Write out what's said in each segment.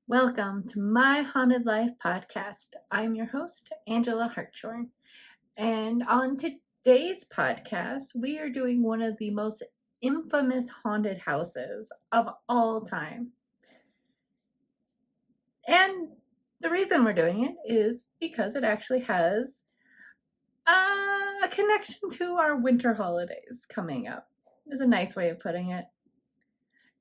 Welcome to my Haunted Life podcast. I'm your host, Angela Hartshorn. And on today's podcast, we are doing one of the most infamous haunted houses of all time. And the reason we're doing it is because it actually has a connection to our winter holidays coming up. Is a nice way of putting it.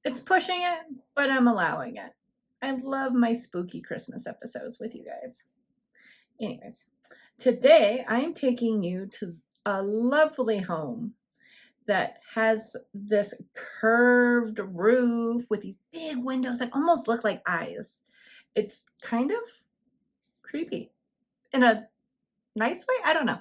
It's pushing it, but I'm allowing it. I love my spooky Christmas episodes with you guys. Anyways, today I'm taking you to a lovely home that has this curved roof with these big windows that almost look like eyes. It's kind of creepy in a nice way. I don't know.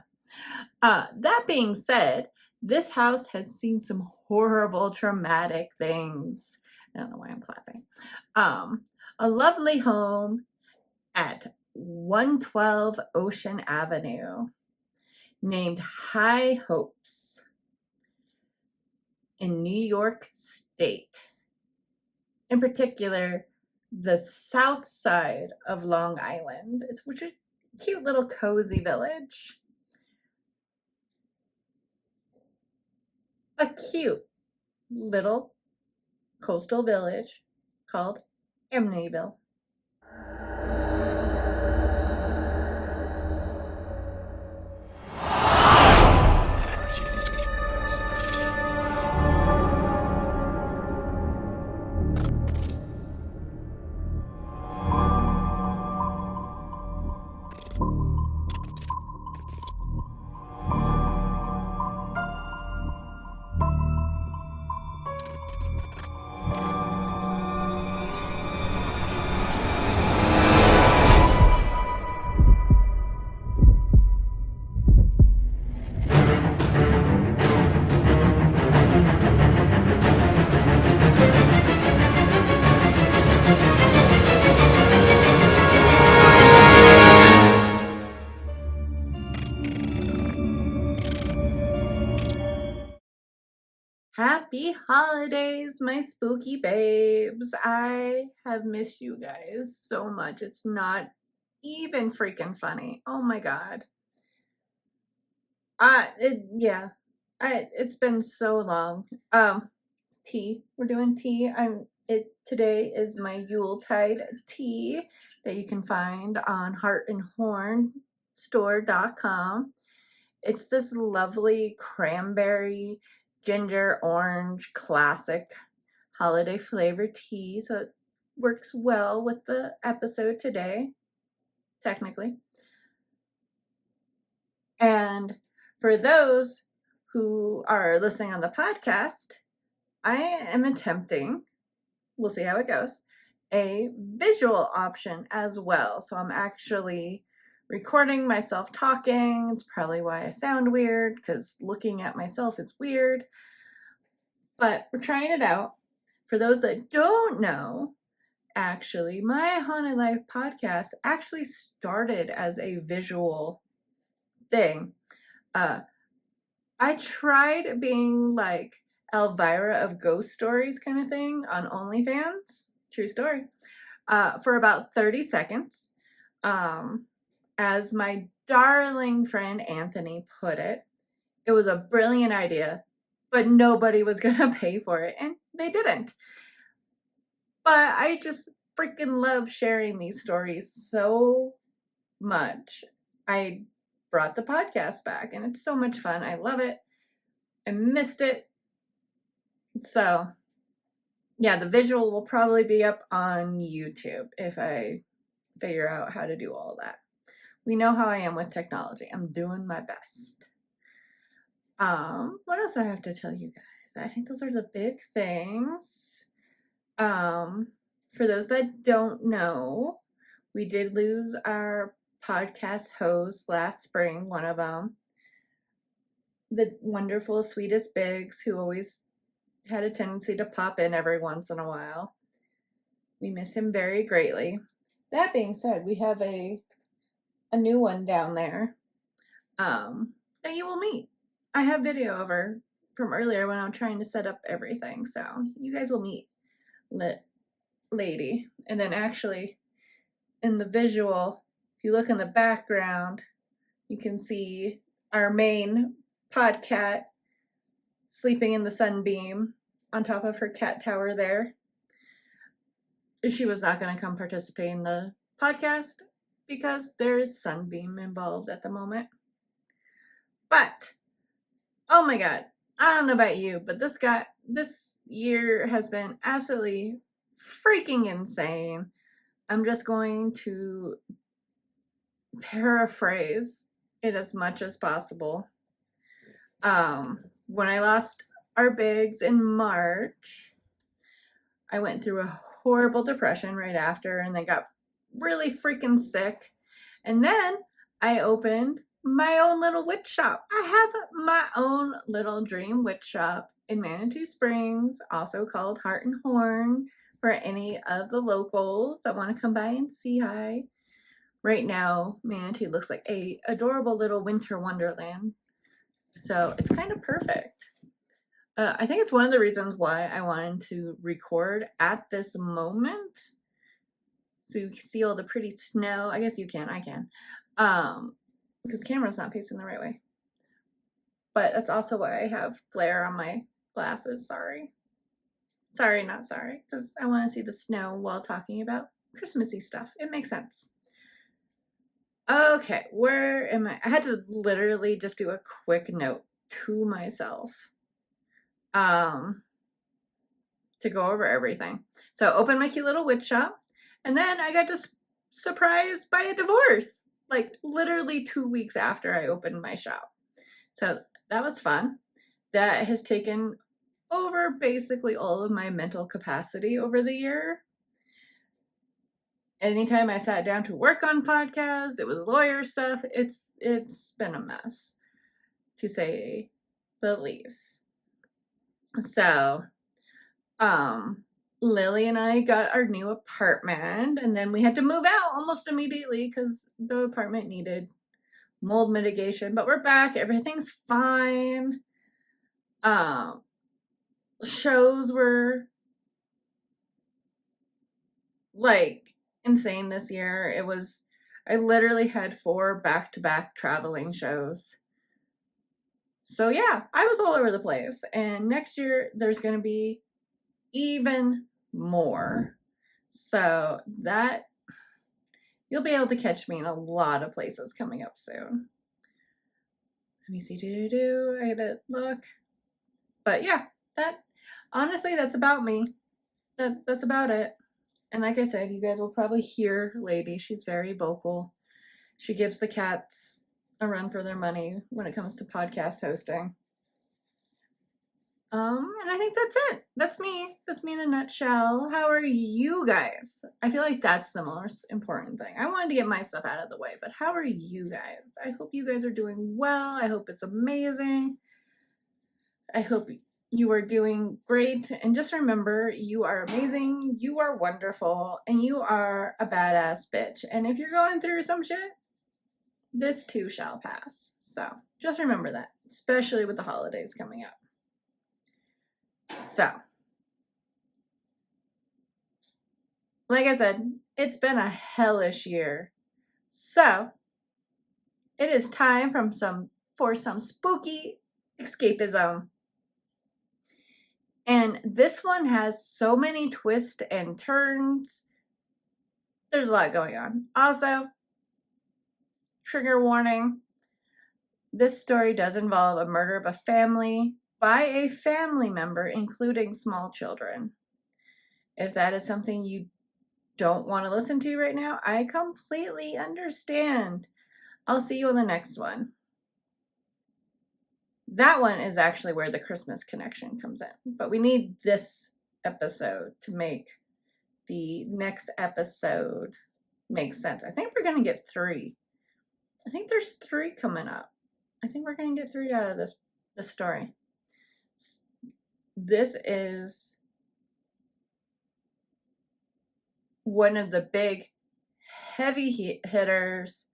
That being said, this house has seen some horrible, traumatic things. I don't know why I'm clapping. A lovely home at 112 Ocean Avenue named High Hopes in New York State. In particular, the south side of Long Island. It's a cute little cozy village. A cute little coastal village called Amityville. Happy holidays, my spooky babes. I have missed you guys so much. It's not even freaking funny. Oh my God. It's been so long. Tea. We're doing tea. Today is my Yuletide tea that you can find on heartandhornstore.com. It's this lovely cranberry, ginger, orange, classic holiday flavored tea. So it works well with the episode today, technically. And for those who are listening on the podcast, I am attempting, we'll see how it goes, a visual option as well. So I'm actually recording myself talking. It's probably why I sound weird, because looking at myself is weird. But we're trying it out. For those that don't know, actually, my Haunted Life podcast actually started as a visual thing. I tried being like Elvira of Ghost Stories kind of thing on OnlyFans. True story. For about 30 seconds. As my darling friend Anthony put it, it was a brilliant idea, but nobody was going to pay for it, and they didn't. But I just freaking love sharing these stories so much. I brought the podcast back, and it's so much fun. I love it. I missed it. So, yeah, the visual will probably be up on YouTube if I figure out how to do all that. We know how I am with technology. I'm doing my best. What else do I have to tell you guys? I think those are the big things. For those that don't know, we did lose our podcast host last spring, one of them. The wonderful, sweetest Biggs, who always had a tendency to pop in every once in a while. We miss him very greatly. That being said, we have a new one down there that you will meet. I have video of her from earlier when I'm trying to set up everything, so you guys will meet lady. And then actually in the visual, if you look in the background, you can see our main pod cat sleeping in the sunbeam on top of her cat tower there. She was not going to come participate in the podcast because there's sunbeam involved at the moment. But, oh my God, I don't know about you, but this year has been absolutely freaking insane. I'm just going to paraphrase it as much as possible. When I lost our Biggs in March, I went through a horrible depression right after and then got really freaking sick. And then I opened my own little witch shop. I have my own little dream witch shop in Manitou Springs, also called Heart and Horn, for any of the locals that want to come by and see hi. Right now, Manitou looks like a adorable little winter wonderland. So it's kind of perfect. I think it's one of the reasons why I wanted to record at this moment. So you can see all the pretty snow. I guess you can, I can. Because the camera's not facing the right way. But that's also why I have glare on my glasses, sorry. Sorry, not sorry. Because I want to see the snow while talking about Christmassy stuff. It makes sense. Okay, where am I? I had to literally just do a quick note to myself. To go over everything. So I opened my cute little witch shop, and then I got just surprised by a divorce, like literally 2 weeks after I opened my shop. So that was fun. That has taken over basically all of my mental capacity over the year. Anytime I sat down to work on podcasts, it was lawyer stuff. It's been a mess, to say the least. So, Lily and I got our new apartment, and then we had to move out almost immediately because the apartment needed mold mitigation, but we're back. Everything's fine. Shows were like insane this year. I literally had 4 back-to-back traveling shows. So yeah, I was all over the place. And next year, there's going to be even more. So that, you'll be able to catch me in a lot of places coming up soon. Let me see, I gotta look. But yeah, honestly, that's about me. That's about it. And like I said, you guys will probably hear Lady. She's very vocal. She gives the cats a run for their money when it comes to podcast hosting. And I think that's it. That's me. That's me in a nutshell. How are you guys? I feel like that's the most important thing. I wanted to get my stuff out of the way, but how are you guys? I hope you guys are doing well. I hope it's amazing. I hope you are doing great. And just remember, you are amazing, you are wonderful, and you are a badass bitch. And if you're going through some shit, this too shall pass. So just remember that, especially with the holidays coming up. So, like I said, it's been a hellish year. So, it is time for some spooky escapism. And this one has so many twists and turns. There's a lot going on. Also, trigger warning, this story does involve a murder of a family by a family member, including small children. If that is something you don't want to listen to right now, I completely understand. I'll see you on the next one. That one is actually where the Christmas connection comes in. But we need this episode to make the next episode make sense. I think we're going to get 3. I think there's 3 coming up. I think we're going to get 3 out of this story. This is one of the big heavy hitters.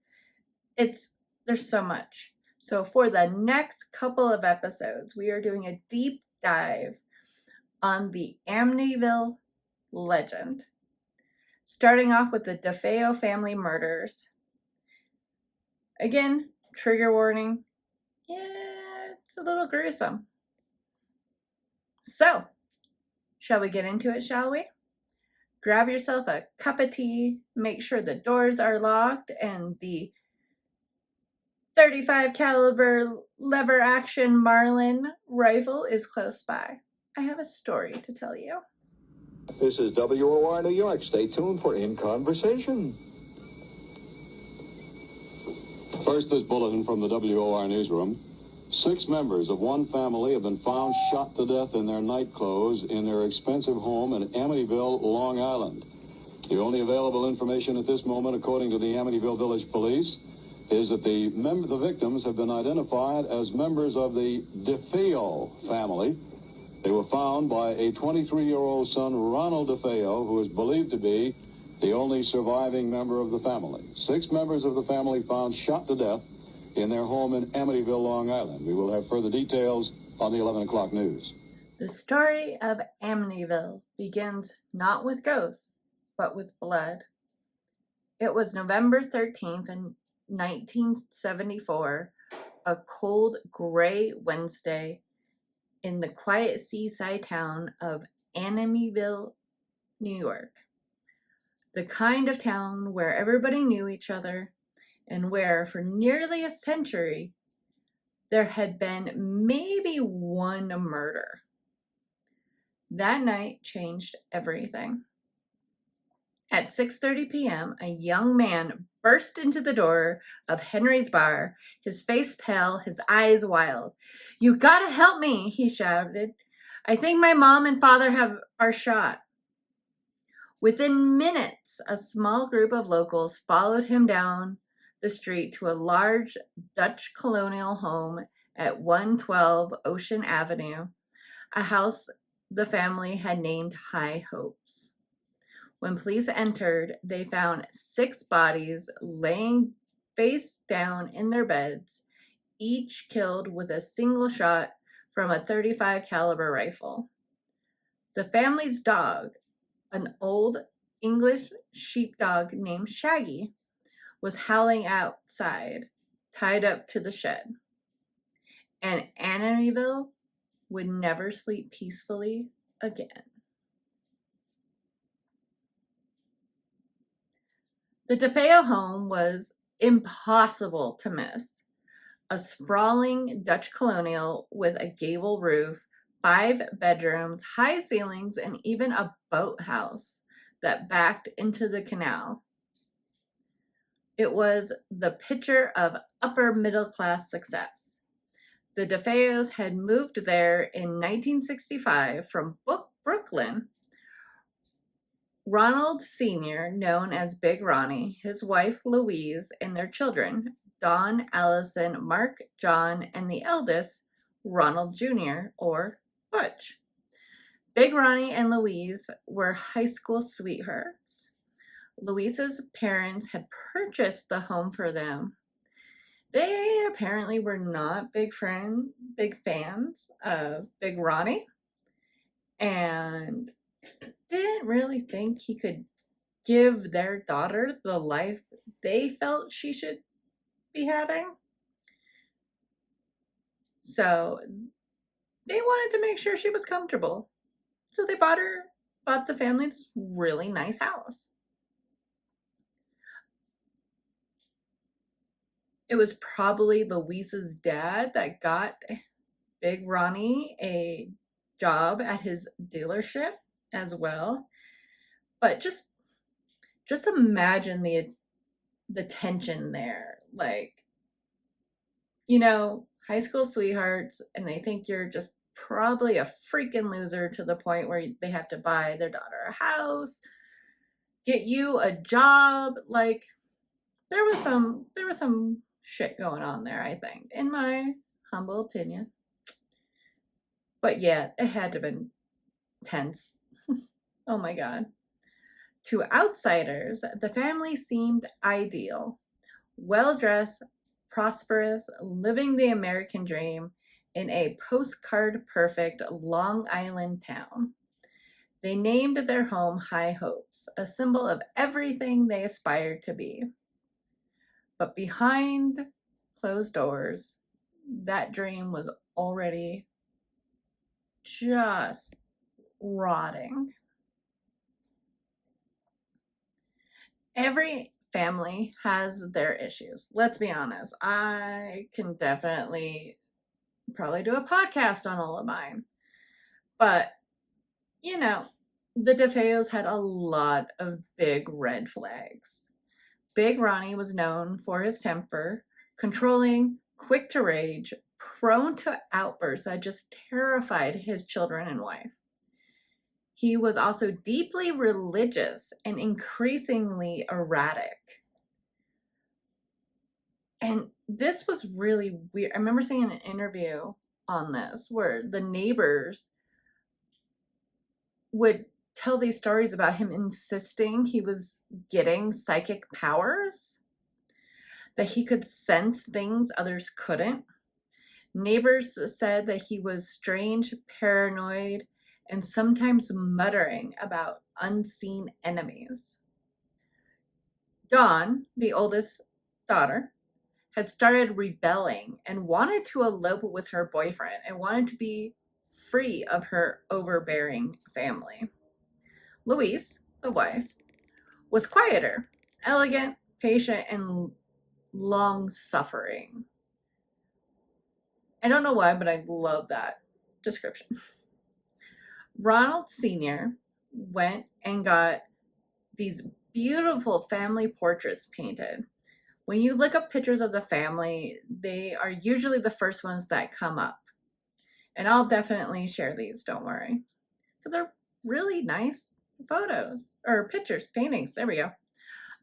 There's so much. So for the next couple of episodes, we are doing a deep dive on the Amityville legend. Starting off with the DeFeo family murders. Again, trigger warning. Yeah, it's a little gruesome. So, shall we get into it, shall we? Grab yourself a cup of tea, make sure the doors are locked and the 35 caliber lever action Marlin rifle is close by. I have a story to tell you. This is WOR New York. Stay tuned for In Conversation. First, this bulletin from the WOR newsroom. 6 members of one family have been found shot to death in their night clothes in their expensive home in Amityville, Long Island. The only available information at this moment, according to the Amityville Village Police, is that the victims have been identified as members of the DeFeo family. They were found by a 23-year-old son, Ronald DeFeo, who is believed to be the only surviving member of the family. 6 members of the family found shot to death in their home in Amityville, Long Island. We will have further details on the 11 o'clock news. The story of Amityville begins not with ghosts, but with blood. It was November 13th in 1974, a cold, gray Wednesday in the quiet seaside town of Amityville, New York. The kind of town where everybody knew each other and where, for nearly a century, there had been maybe one murder. That night changed everything. At 6:30 p.m., a young man burst into the door of Henry's bar, his face pale, his eyes wild. "You gotta help me," he shouted. "I think my mom and father are shot." Within minutes, a small group of locals followed him down the street to a large Dutch colonial home at 112 Ocean Avenue, a house the family had named High Hopes. When police entered, they found 6 bodies laying face down in their beds, each killed with a single shot from a 35 caliber rifle. The family's dog, an old English sheepdog named Shaggy, was howling outside, tied up to the shed. And Amityville would never sleep peacefully again. The DeFeo home was impossible to miss. A sprawling Dutch colonial with a gable roof, 5 bedrooms, high ceilings, and even a boathouse that backed into the canal. It was the picture of upper middle class success. The DeFeos had moved there in 1965 from Brooklyn. Ronald Sr., known as Big Ronnie, his wife Louise, and their children, Dawn, Allison, Mark, John, and the eldest, Ronald Jr., or Butch. Big Ronnie and Louise were high school sweethearts. Louise's parents had purchased the home for them. They apparently were not big fans of Big Ronnie, and didn't really think he could give their daughter the life they felt she should be having. So they wanted to make sure she was comfortable. So they bought the family this really nice house. It was probably Louise's dad that got Big Ronnie a job at his dealership as well. But just imagine the tension there. Like, high school sweethearts, and they think you're just probably a freaking loser to the point where they have to buy their daughter a house, get you a job. Like, there was some shit going on there, I think, in my humble opinion. But yeah, it had to have been tense. Oh my God. To outsiders, the family seemed ideal. Well-dressed, prosperous, living the American dream in a postcard-perfect Long Island town. They named their home High Hopes, a symbol of everything they aspired to be. But behind closed doors, that dream was already just rotting. Every family has their issues. Let's be honest. I can definitely probably do a podcast on all of mine. But, you know, the DeFeos had a lot of big red flags. Big Ronnie was known for his temper, controlling, quick to rage, prone to outbursts that just terrified his children and wife. He was also deeply religious and increasingly erratic. And this was really weird. I remember seeing an interview on this where the neighbors would tell these stories about him insisting he was getting psychic powers, that he could sense things others couldn't. Neighbors said that he was strange, paranoid, and sometimes muttering about unseen enemies. Dawn, the oldest daughter, had started rebelling and wanted to elope with her boyfriend and wanted to be free of her overbearing family. Louise, the wife, was quieter, elegant, patient, and long-suffering. I don't know why, but I love that description. Ronald Sr. went and got these beautiful family portraits painted. When you look up pictures of the family, they are usually the first ones that come up. And I'll definitely share these, don't worry. So they're really nice photos, or pictures, paintings, there we go.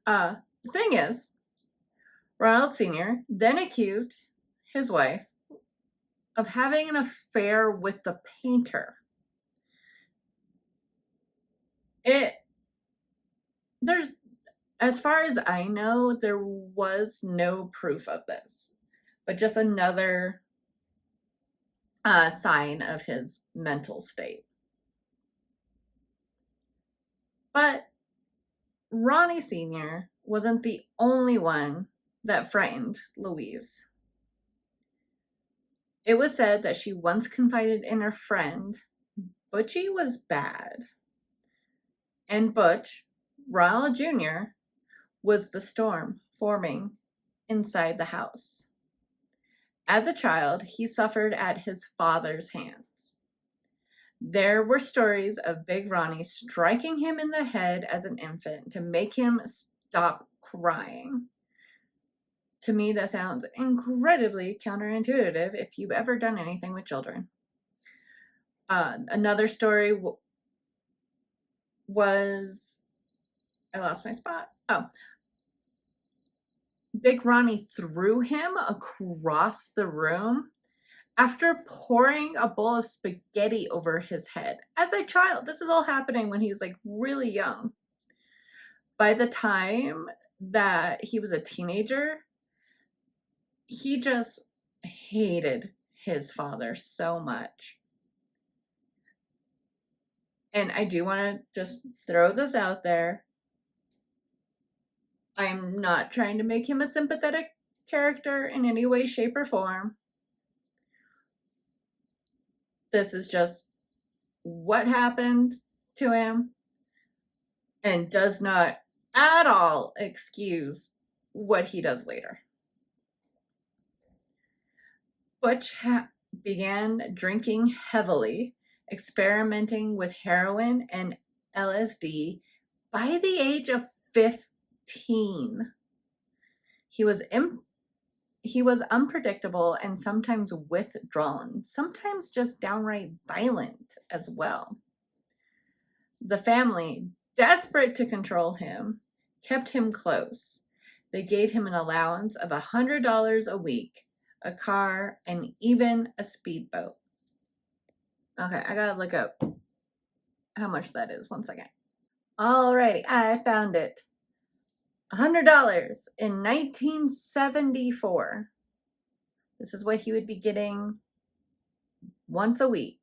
The thing is, Ronald Sr. then accused his wife of having an affair with the painter. There's, as far as I know, there was no proof of this, but just another sign of his mental state. But Ronnie Sr. wasn't the only one that frightened Louise. It was said that she once confided in her friend Butchie was bad. And Butch, Ronald Jr., was the storm forming inside the house. As a child, he suffered at his father's hands. There were stories of Big Ronnie striking him in the head as an infant to make him stop crying. To me, that sounds incredibly counterintuitive if you've ever done anything with children. Another story was, I lost my spot. Big Ronnie threw him across the room after pouring a bowl of spaghetti over his head. As a child, this is all happening when he was like really young. By the time that he was a teenager, he just hated his father so much. And I do want to just throw this out there. I'm not trying to make him a sympathetic character in any way, shape, or form. This is just what happened to him and does not at all excuse what he does later. Butch began drinking heavily, experimenting with heroin and LSD by the age of 15. He was unpredictable and sometimes withdrawn, sometimes just downright violent as well. The family, desperate to control him, kept him close. They gave him an allowance of $100 a week, a car, and even a speedboat. Okay, I gotta look up how much that is. 1 second. Alrighty, I found it. $100 in 1974. This is what he would be getting once a week.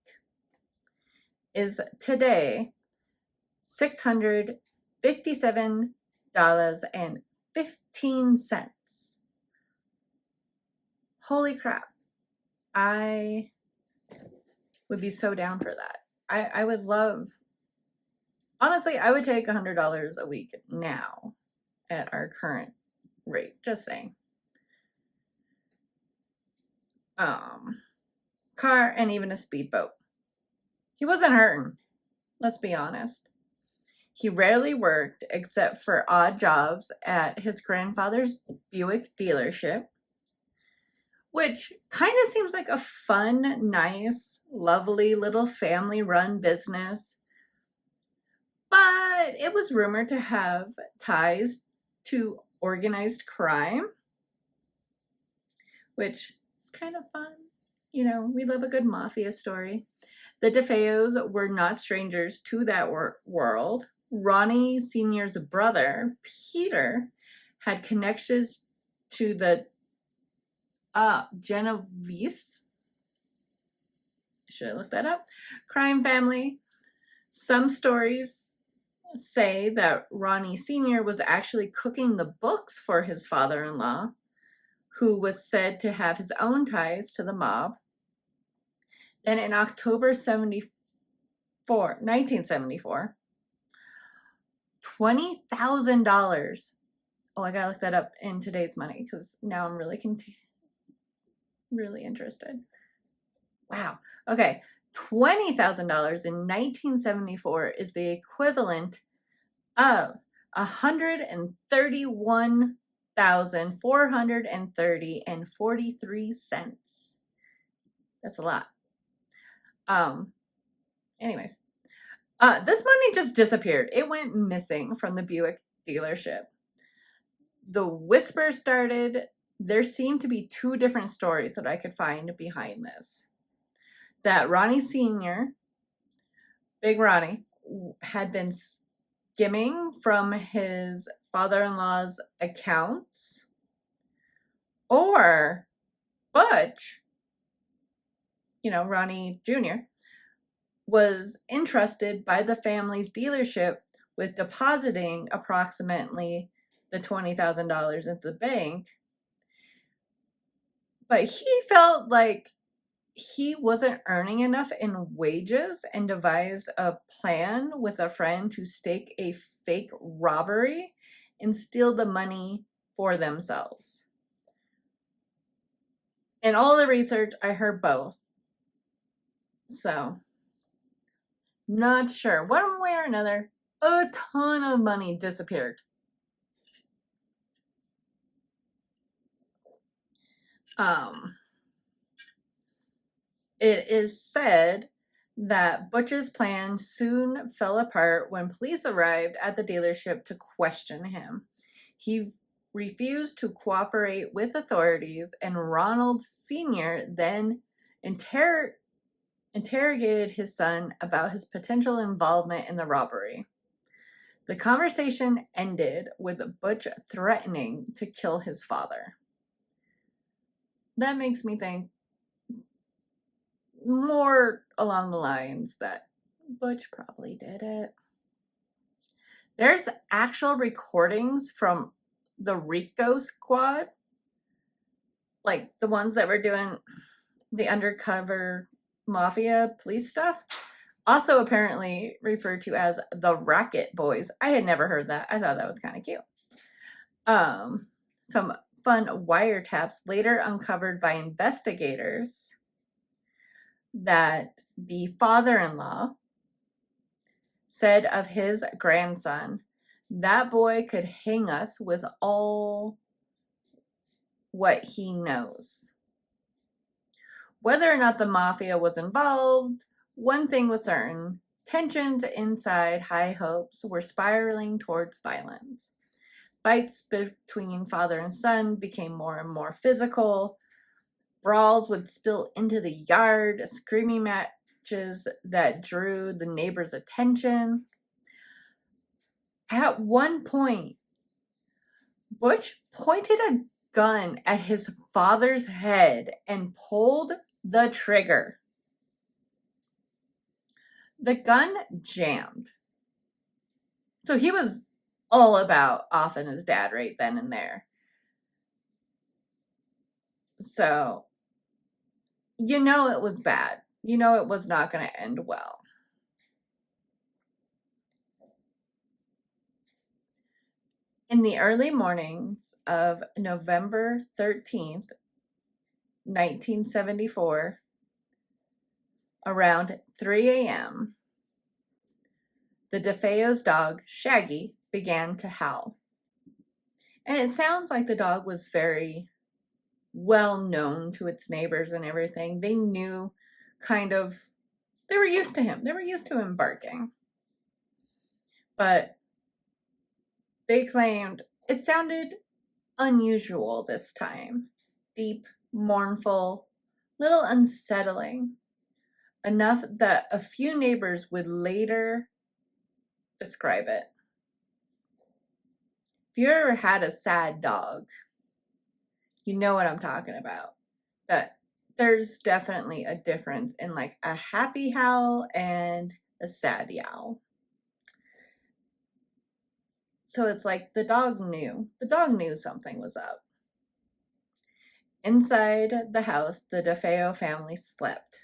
Is today $657.15. Holy crap. I would be so down for that. I would love, honestly, I would take $100 a week now at our current rate. Just saying. Car and even a speedboat. He wasn't hurting. Let's be honest. He rarely worked except for odd jobs at his grandfather's Buick dealership, which kind of seems like a fun, nice, lovely little family-run business. But it was rumored to have ties to organized crime, which is kind of fun. You know, we love a good mafia story. The DeFeos were not strangers to that world. Ronnie Sr.'s brother, Peter, had connections to the Genovese, should I look that up? Crime family. Some stories say that Ronnie Sr. was actually cooking the books for his father-in-law, who was said to have his own ties to the mob. Then in October 1974, $20,000. Oh, I gotta look that up in today's money because now I'm really interested. Wow. Okay. $20,000 in 1974 is the equivalent of $131,430.43. That's a lot. Anyways, this money just disappeared. It went missing from the Buick dealership. The whisper started. There seemed to be two different stories that I could find behind this. That Ronnie Sr., Big Ronnie, had been skimming from his father-in-law's accounts, or Butch, you know, Ronnie Jr., was entrusted by the family's dealership with depositing approximately the $20,000 at the bank. But he felt like he wasn't earning enough in wages and devised a plan with a friend to stake a fake robbery and steal the money for themselves. In all the research, I heard both. So, not sure. One way or another, a ton of money disappeared. It is said that Butch's plan soon fell apart when police arrived at the dealership to question him. He refused to cooperate with authorities, and Ronald Sr. then interrogated his son about his potential involvement in the robbery. The conversation ended with Butch threatening to kill his father. That makes me think more along the lines that Butch probably did it. There's actual recordings from the Rico squad, like the ones that were doing the undercover mafia police stuff, also apparently referred to as the Racket Boys. I had never heard that. I thought that was kind of cute. Some fun wiretaps later uncovered by investigators that the father-in-law said of his grandson, "That boy could hang us with all what he knows." Whether or not the mafia was involved, one thing was certain: tensions inside High Hopes were spiraling towards violence. Fights between father and son became more and more physical. Brawls would spill into the yard, screaming matches that drew the neighbors' attention. At one point, Butch pointed a gun at his father's head and pulled the trigger. The gun jammed. So he was all about offing his dad right then and there. So, you know it was bad. You know it was not going to end well. In the early mornings of November 13th, 1974, around 3 a.m., the DeFeo's dog, Shaggy, began to howl. And it sounds like the dog was very well known to its neighbors and everything. They knew they were used to him. They were used to him barking. But they claimed it sounded unusual this time. Deep, mournful, little unsettling. Enough that a few neighbors would later describe it. If you ever had a sad dog, you know what I'm talking about. That there's definitely a difference in like a happy howl and a sad yowl. So it's like the dog knew something was up. Inside the house, the DeFeo family slept.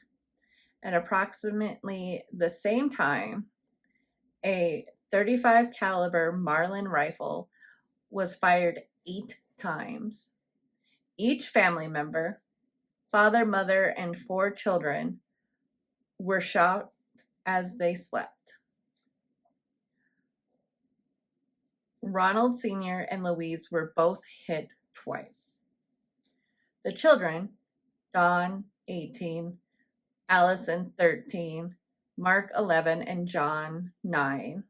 At approximately the same time, a .35 caliber Marlin rifle was fired 8 times. Each family member, father, mother, and 4 children, were shot as they slept. Ronald Sr. and Louise were both hit twice. The children, Don, 18, Allison, 13, Mark, 11, and John, 9,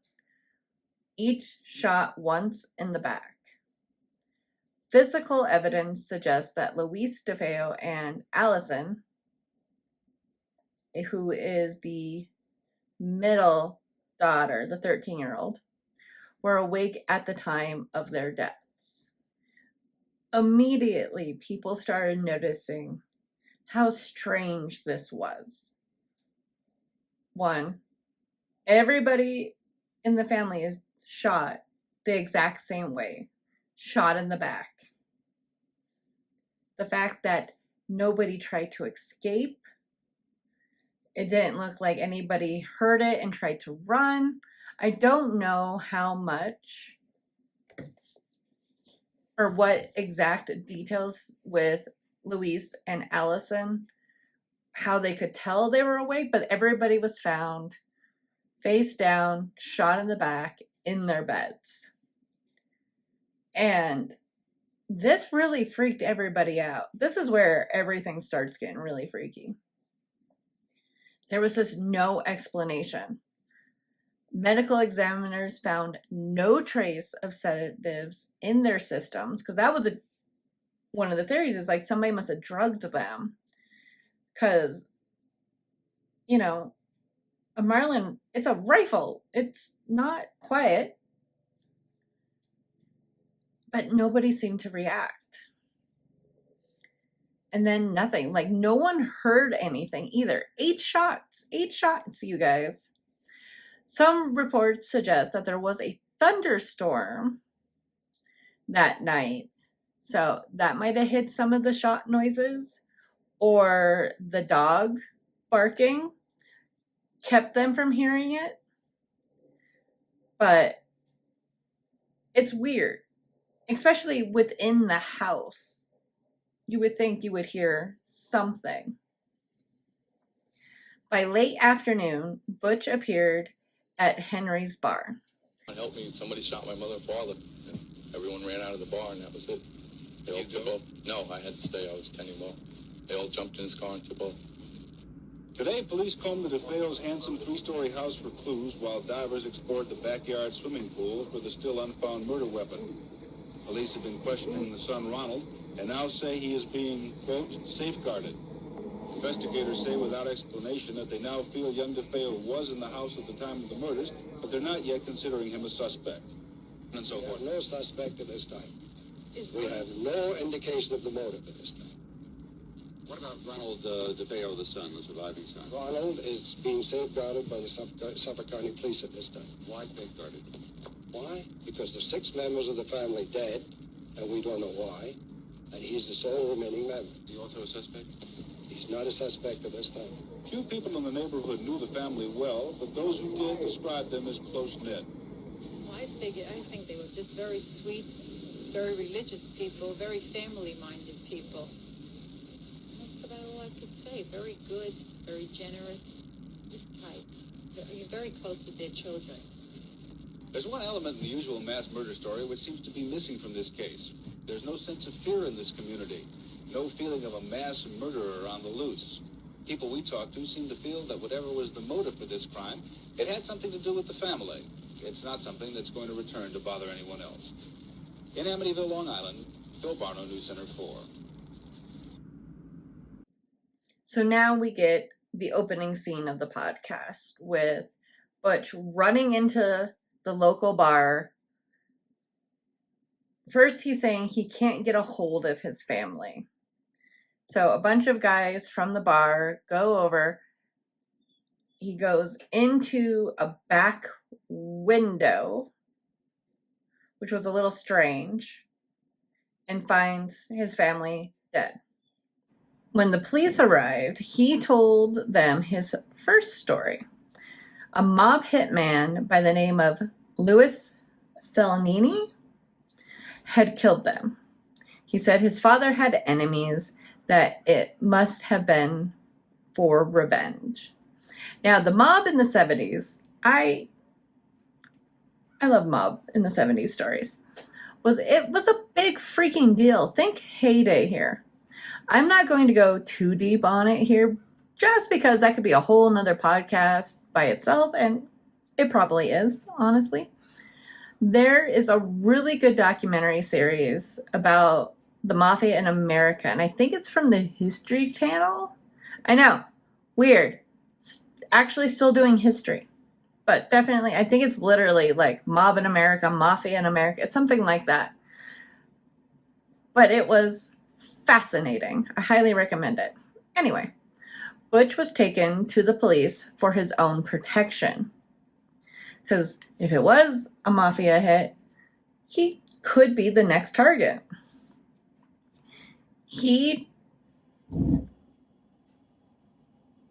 each shot once in the back. Physical evidence suggests that Louise DeFeo and Allison, who is the middle daughter, the 13-year-old, were awake at the time of their deaths. Immediately, people started noticing how strange this was. 1, everybody in the family is shot the exact same way, shot in the back. The fact that nobody tried to escape, it didn't look like anybody heard it and tried to run. I don't know how much or what exact details with Louise and Allison, how they could tell they were awake, but everybody was found face down, shot in the back, in their beds. And this really freaked everybody out. This is where everything starts getting really freaky. There was just no explanation. Medical examiners found no trace of sedatives in their systems, because that was one of the theories, is like somebody must have drugged them. Because, you know, a Marlin, it's a rifle. It's not quiet. But nobody seemed to react. And then nothing. Like, no one heard anything either. 8 shots, you guys. Some reports suggest that there was a thunderstorm that night. So that might have hid some of the shot noises, or the dog barking kept them from hearing it. But it's weird, especially within the house. You would think you would hear something. By late afternoon, Butch appeared at Henry's bar. Help me, somebody shot my mother and father. Everyone ran out of the bar, and that was it. They all took off. No, I had to stay. I was 10 years old. They all jumped in his car and took off. Today, police combed the DeFeo's handsome 3-story house for clues, while divers explored the backyard swimming pool for the still unfound murder weapon. Police have been questioning the son, Ronald, and now say he is being, quote, safeguarded. Investigators say without explanation that they now feel young DeFeo was in the house at the time of the murders, but they're not yet considering him a suspect. And so forth. No suspect at this time. We have no indication of the motive at this time. What about Ronald DeFeo, the son, the surviving son? Ronald is being safeguarded by the Suffolk County Police at this time. Why safeguarded? Why? Because there's 6 members of the family dead, and we don't know why, and he's the sole remaining member. Is he also a suspect? He's not a suspect at this time. Few people in the neighborhood knew the family well, but those who did described them as close-knit. Well, I think they were just very sweet, very religious people, very family-minded people. That's about all I could say. Very good, very generous, just tight. They're very close with their children. There's one element in the usual mass murder story which seems to be missing from this case. There's no sense of fear in this community. No feeling of a mass murderer on the loose. People we talked to seem to feel that whatever was the motive for this crime, it had something to do with the family. It's not something that's going to return to bother anyone else. In Amityville, Long Island, Phil Barno, News Center 4. So now we get the opening scene of the podcast with Butch running into the local bar. First, he's saying he can't get a hold of his family. So a bunch of guys from the bar go over. He goes into a back window, which was a little strange, and finds his family dead. When the police arrived, he told them his first story. A mob hitman by the name of Louis Felini had killed them. He said his father had enemies, that it must have been for revenge. Now, the mob in the 70s, I love mob in the 70s stories. It was a big freaking deal. Think heyday here. I'm not going to go too deep on it here, just because that could be a whole nother podcast by itself, and it probably is, honestly. There is a really good documentary series about the mafia in America, and I think it's from the History Channel. I know, weird. Actually still doing history. But definitely, I think it's literally like Mob in America, Mafia in America. It's something like that. But it was fascinating. I highly recommend it. Anyway, Butch was taken to the police for his own protection. Because if it was a mafia hit, he could be the next target.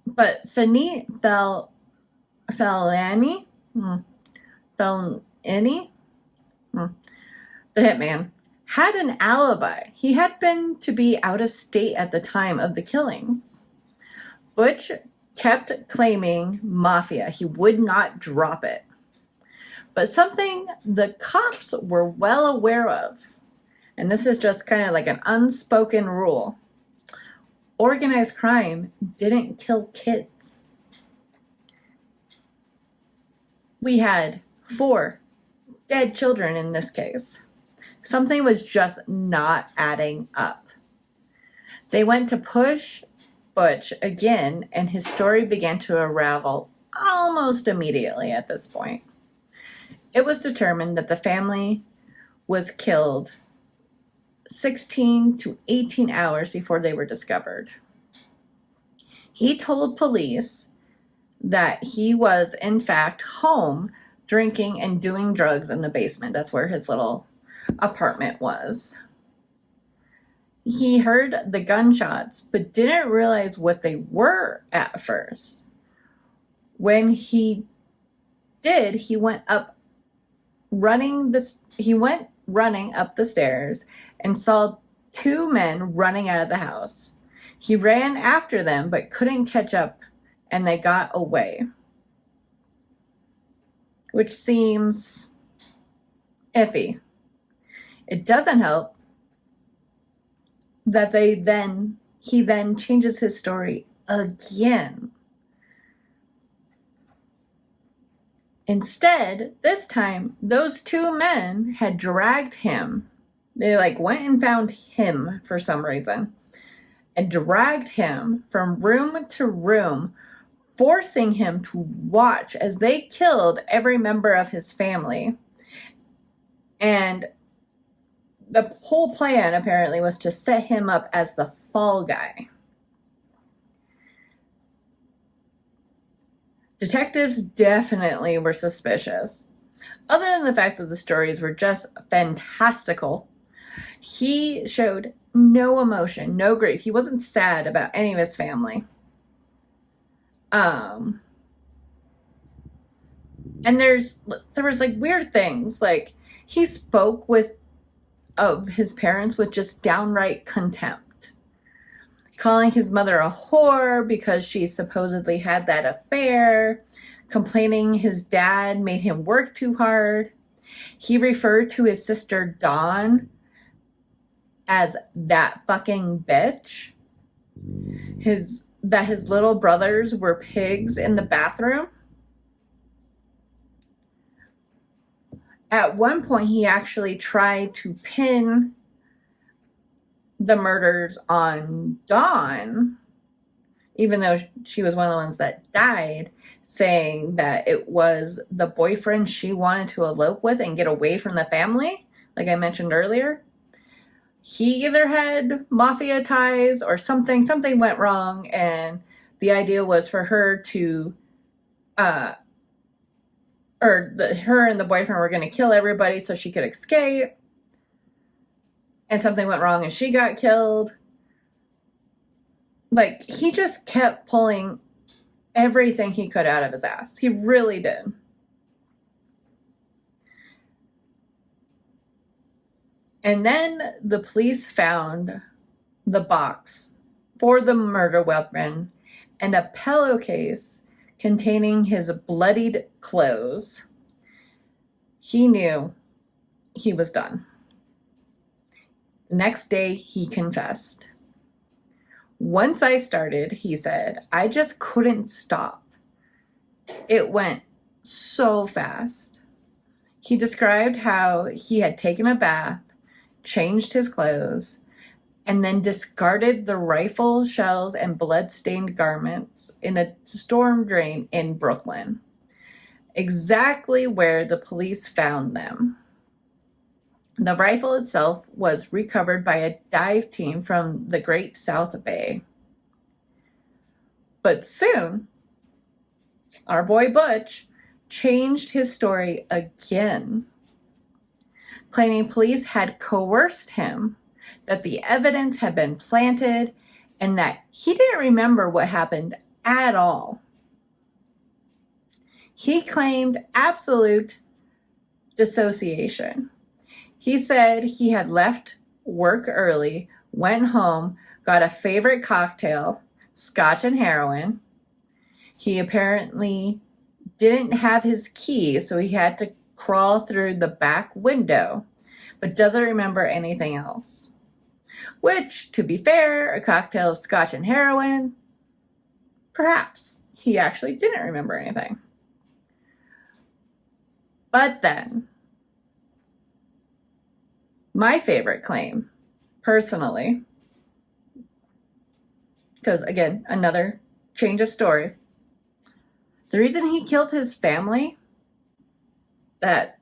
But Felini, the hitman, had an alibi. He had been to be out of state at the time of the killings. Butch kept claiming mafia. He would not drop it. But something the cops were well aware of, and this is just kind of like an unspoken rule. Organized crime didn't kill kids. We had 4 dead children in this case. Something was just not adding up. They went to push Butch again, and his story began to unravel almost immediately at this point. It was determined that the family was killed 16 to 18 hours before they were discovered. He told police that he was, in fact, home drinking and doing drugs in the basement. That's where his little apartment was. He heard the gunshots, but didn't realize what they were at first. When he did, he went running up the stairs and saw 2 men running out of the house. He ran after them but couldn't catch up, and they got away. Which seems iffy. It doesn't help that he then changes his story again. Instead, this time, those 2 men had dragged him. They went and found him for some reason and dragged him from room to room, forcing him to watch as they killed every member of his family. And the whole plan apparently was to set him up as the fall guy. Detectives definitely were suspicious. other than the fact that the stories were just fantastical, he showed no emotion, no grief. He wasn't sad about any of his family. And there was like weird things, like he spoke of his parents with just downright contempt, calling his mother a whore because she supposedly had that affair, complaining his dad made him work too hard. He referred to his sister Dawn as that fucking bitch. That his little brothers were pigs in the bathroom. At one point, he actually tried to pin the murders on Dawn, even though she was one of the ones that died, saying that it was the boyfriend she wanted to elope with and get away from the family, like I mentioned earlier. He either had mafia ties or something went wrong, and the idea was for her to her and the boyfriend were going to kill everybody so she could escape, and something went wrong and she got killed. Like, he just kept pulling everything he could out of his ass. He really did. And then the police found the box for the murder weapon and a pillowcase containing his bloodied clothes. He knew he was done. The next day, he confessed. Once I started, he said, I just couldn't stop. It went so fast. He described how he had taken a bath, changed his clothes, and then discarded the rifle shells and blood-stained garments in a storm drain in Brooklyn, exactly where the police found them. The rifle itself was recovered by a dive team from the Great South Bay. But soon, our boy Butch changed his story again, claiming police had coerced him, that the evidence had been planted, and that he didn't remember what happened at all. He claimed absolute dissociation. He said he had left work early, went home, got a favorite cocktail, scotch and heroin. He apparently didn't have his key, so he had to crawl through the back window, but doesn't remember anything else. Which, to be fair, a cocktail of scotch and heroin, perhaps he actually didn't remember anything. But then, my favorite claim, personally, because again, another change of story. The reason he killed his family, that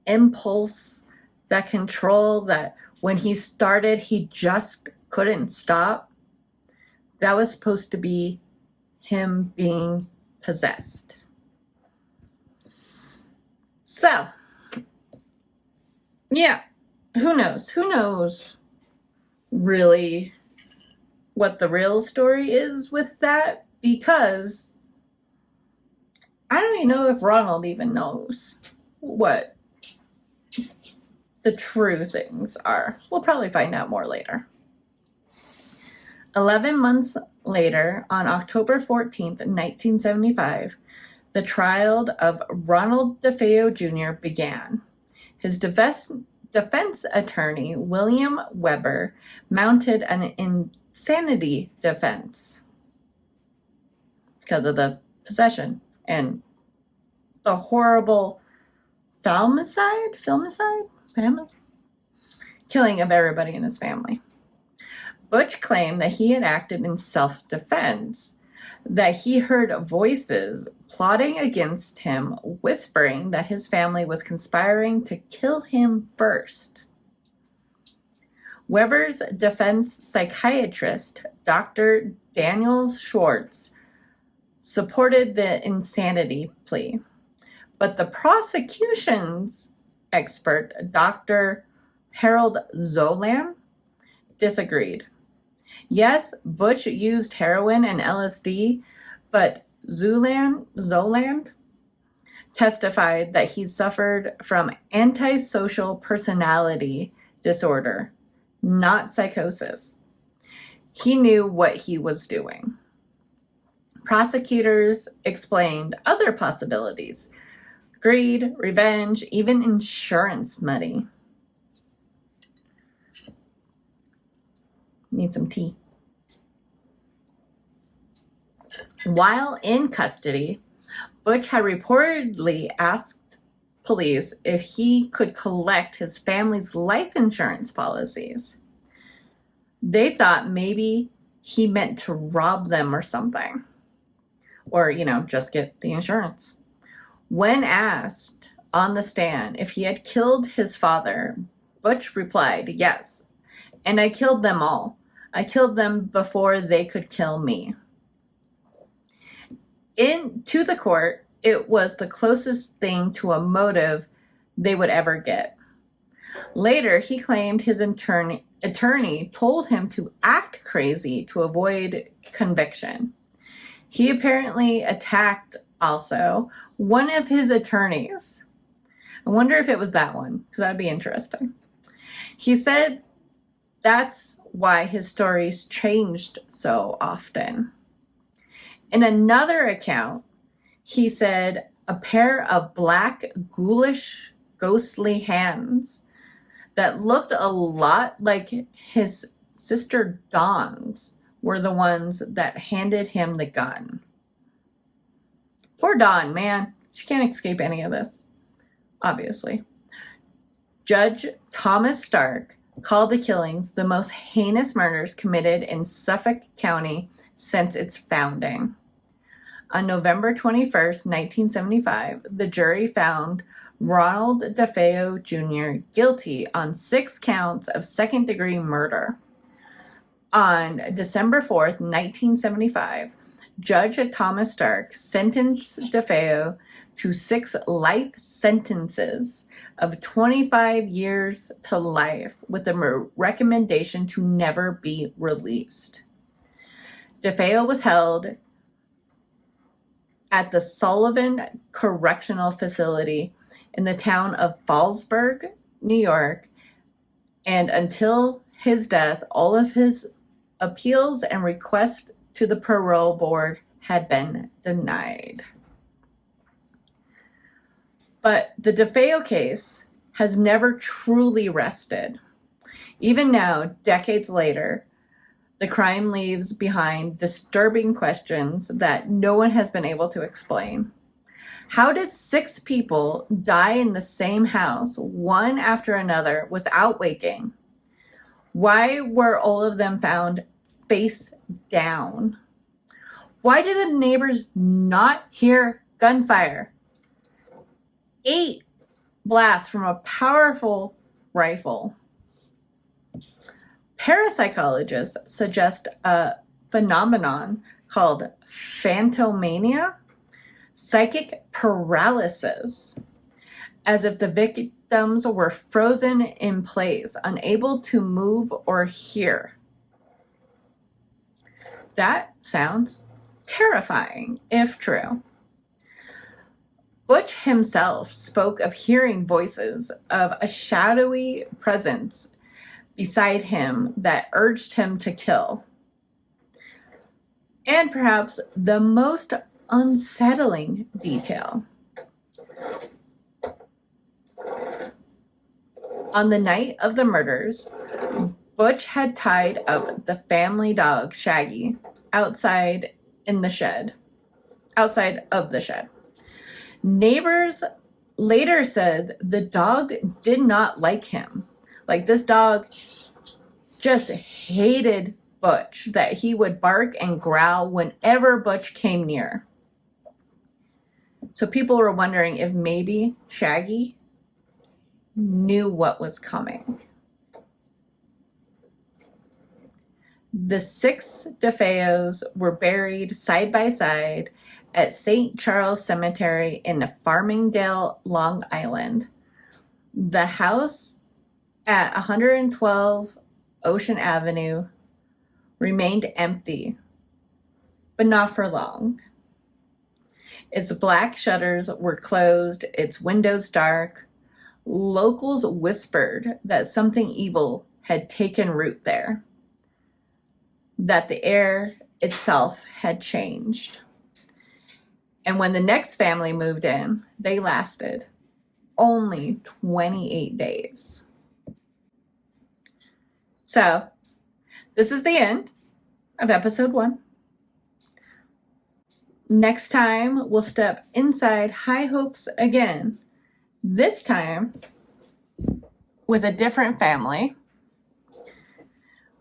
impulse, that control, that when he started, he just couldn't stop, that was supposed to be him being possessed. So, yeah, who knows? Who knows really what the real story is with that? Because I don't even know if Ronald even knows what the true things are. We'll probably find out more later. 11 months later, on October 14th, 1975, the trial of Ronald DeFeo Jr. began. His defense attorney, William Weber, mounted an insanity defense because of the possession and the horrible filmicide, killing of everybody in his family. Butch claimed that he had acted in self-defense, that he heard voices plotting against him, whispering that his family was conspiring to kill him first. Weber's defense psychiatrist, Dr. Daniel Schwartz, supported the insanity plea, But the prosecution's expert, Dr. Harold Zolan, disagreed. Yes, Butch used heroin and LSD, but Zoland testified that he suffered from antisocial personality disorder, not psychosis. He knew what he was doing. Prosecutors explained other possibilities: greed, revenge, even insurance money. Need some tea. While in custody, Butch had reportedly asked police if he could collect his family's life insurance policies. They thought maybe he meant to rob them or something. Or, just get the insurance. When asked on the stand if he had killed his father, Butch replied, "Yes, and I killed them all. I killed them before they could kill me." To the court, it was the closest thing to a motive they would ever get. Later, he claimed his attorney told him to act crazy to avoid conviction. He apparently attacked also one of his attorneys. I wonder if it was that one, because that'd be interesting. He said that's why his stories changed so often. In another account, he said a pair of black, ghoulish, ghostly hands that looked a lot like his sister Dawn's were the ones that handed him the gun. Poor Dawn, man. She can't escape any of this, obviously. Judge Thomas Stark called the killings the most heinous murders committed in Suffolk County since its founding. On November 21st, 1975, the jury found Ronald DeFeo Jr. guilty on 6 counts of second-degree murder. On December 4th, 1975, Judge Thomas Stark sentenced DeFeo to 6 life sentences of 25 years to life with a recommendation to never be released. DeFeo was held at the Sullivan Correctional Facility in the town of Fallsburg, New York, and until his death, all of his appeals and requests to the parole board had been denied. But the DeFeo case has never truly rested. Even now, decades later, the crime leaves behind disturbing questions that no one has been able to explain. How did 6 people die in the same house, one after another, without waking? Why were all of them found face down? Why did the neighbors not hear gunfire? 8 blasts from a powerful rifle. Parapsychologists suggest a phenomenon called phantomania, psychic paralysis, as if the victims were frozen in place, unable to move or hear. That sounds terrifying, if true. Butch himself spoke of hearing voices, of a shadowy presence beside him that urged him to kill. And perhaps the most unsettling detail: on the night of the murders, Butch had tied up the family dog, Shaggy, outside of the shed. Neighbors later said the dog did not like him. Like, this dog just hated Butch, that he would bark and growl whenever Butch came near. So people were wondering if maybe Shaggy knew what was coming. The 6 DeFeos were buried side by side at St. Charles Cemetery in Farmingdale, Long Island. The house at 112 Ocean Avenue remained empty, but not for long. Its black shutters were closed, its windows dark. Locals whispered that something evil had taken root there, that the air itself had changed. And when the next family moved in, they lasted only 28 days. So, this is the end of episode 1. Next time, we'll step inside High Hopes again, this time with a different family,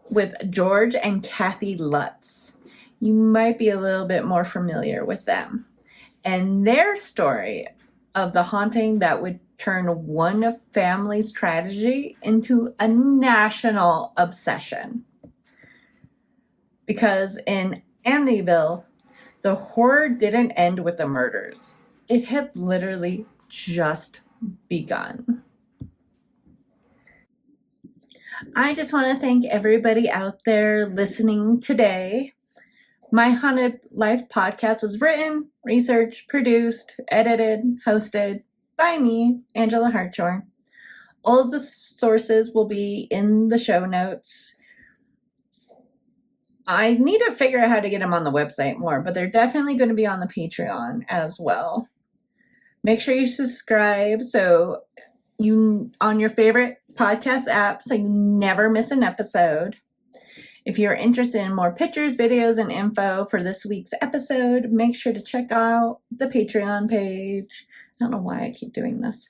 with George and Kathy Lutz. You might be a little bit more familiar with them and their story of the haunting that would turn one family's tragedy into a national obsession. Because in Amityville, the horror didn't end with the murders. It had literally just begun. I just want to thank everybody out there listening today. My Haunted Life podcast was written, researched, produced, edited, hosted by me, Angela Hartshorn. All of the sources will be in the show notes. I need to figure out how to get them on the website more, but they're definitely going to be on the Patreon as well. Make sure you subscribe on your favorite podcast app so you never miss an episode. If you're interested in more pictures, videos, and info for this week's episode, make sure to check out the Patreon page. I don't know why I keep doing this.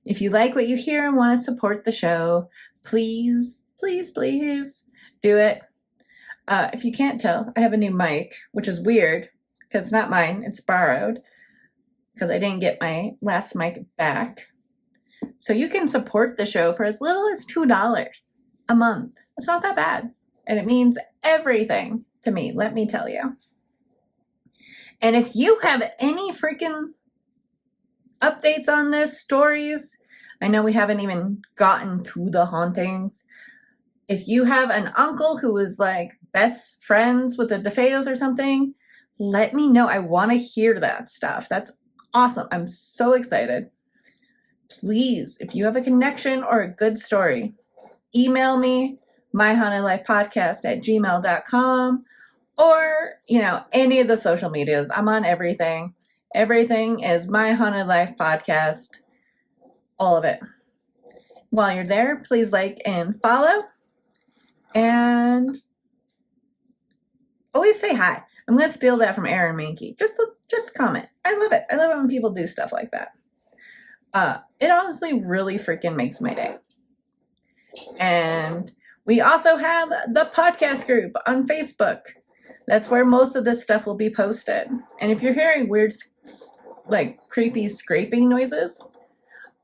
If you like what you hear and want to support the show, please do it. If you can't tell, I have a new mic, which is weird because it's not mine, it's borrowed because I didn't get my last mic back. So you can support the show for as little as $2 a month. It's not that bad. And it means everything to me, let me tell you. And if you have any freaking updates on this, stories, I know we haven't even gotten to the hauntings. If you have an uncle who is like best friends with the DeFeos or something, let me know. I want to hear that stuff. That's awesome. I'm so excited. Please, if you have a connection or a good story, email me, myhauntedlifepodcast@gmail.com, or, any of the social medias. I'm on everything. Everything is My Haunted Life Podcast. All of it. While you're there, please like and follow. And always say hi. I'm going to steal that from Aaron Mankey. Just comment. I love it. I love it when people do stuff like that. It honestly really freaking makes my day. And we also have the podcast group on Facebook. That's where most of this stuff will be posted. And if you're hearing weird, like creepy scraping noises,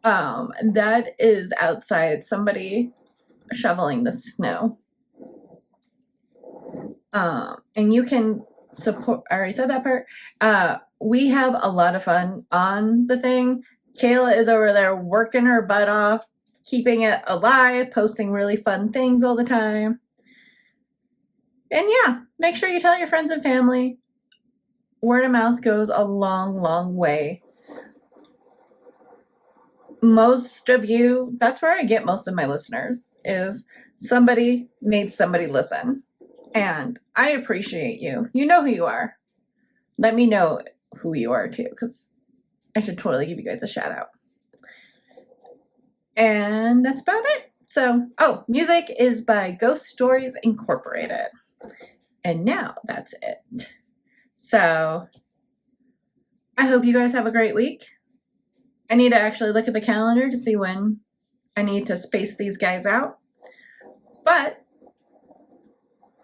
that is outside somebody shoveling the snow. And you can support, I already said that part. We have a lot of fun on the thing. Kayla is over there working her butt off, keeping it alive, posting really fun things all the time. And yeah, make sure you tell your friends and family. Word of mouth goes a long, long way. Most of you, that's where I get most of my listeners, is somebody made somebody listen. And I appreciate you. You know who you are. Let me know who you are too, because I should totally give you guys a shout out. And that's about it. So, music is by Ghost Stories Incorporated. And now that's it. So, I hope you guys have a great week. I need to actually look at the calendar to see when I need to space these guys out. But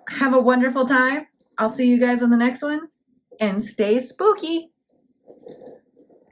have a wonderful time. I'll see you guys on the next one. And stay spooky.